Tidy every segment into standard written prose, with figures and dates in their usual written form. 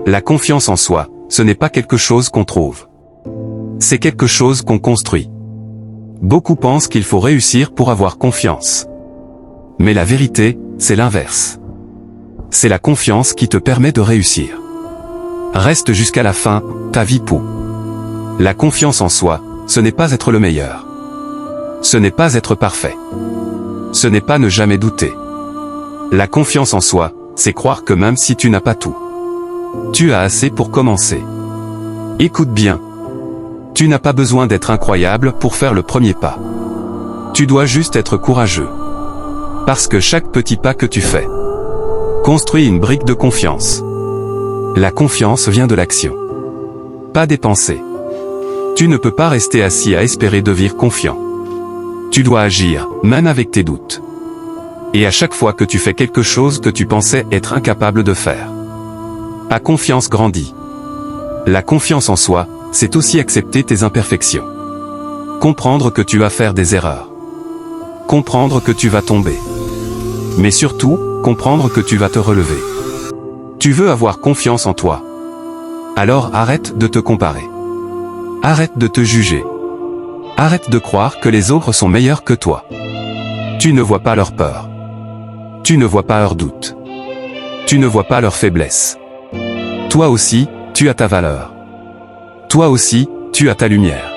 La confiance en soi, ce n'est pas quelque chose qu'on trouve. C'est quelque chose qu'on construit. Beaucoup pensent qu'il faut réussir pour avoir confiance. Mais la vérité, c'est l'inverse. C'est la confiance qui te permet de réussir. Reste jusqu'à la fin, ta vie pour. La confiance en soi, ce n'est pas être le meilleur. Ce n'est pas être parfait. Ce n'est pas ne jamais douter. La confiance en soi, c'est croire que même si tu n'as pas tout, tu as assez pour commencer. Écoute bien. Tu n'as pas besoin d'être incroyable pour faire le premier pas. Tu dois juste être courageux. Parce que chaque petit pas que tu fais construit une brique de confiance. La confiance vient de l'action, pas des pensées. Tu ne peux pas rester assis à espérer devenir confiant. Tu dois agir, même avec tes doutes. Et à chaque fois que tu fais quelque chose que tu pensais être incapable de faire, ta confiance grandit. La confiance en soi, c'est aussi accepter tes imperfections. Comprendre que tu vas faire des erreurs. Comprendre que tu vas tomber. Mais surtout, comprendre que tu vas te relever. Tu veux avoir confiance en toi. Alors arrête de te comparer. Arrête de te juger. Arrête de croire que les autres sont meilleurs que toi. Tu ne vois pas leur peur. Tu ne vois pas leurs doutes. Tu ne vois pas leurs faiblesses. Toi aussi, tu as ta valeur. Toi aussi, tu as ta lumière.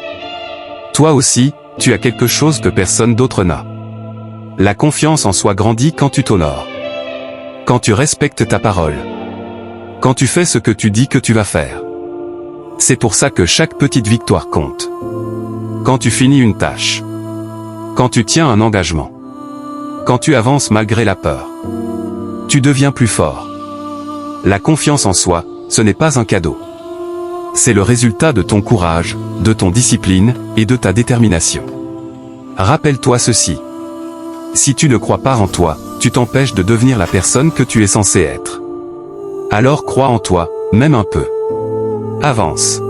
Toi aussi, tu as quelque chose que personne d'autre n'a. La confiance en soi grandit quand tu t'honores. Quand tu respectes ta parole. Quand tu fais ce que tu dis que tu vas faire. C'est pour ça que chaque petite victoire compte. Quand tu finis une tâche. Quand tu tiens un engagement. Quand tu avances malgré la peur. Tu deviens plus fort. La confiance en soi, ce n'est pas un cadeau. C'est le résultat de ton courage, de ton discipline, et de ta détermination. Rappelle-toi ceci. Si tu ne crois pas en toi, tu t'empêches de devenir la personne que tu es censé être. Alors crois en toi, même un peu. Avance.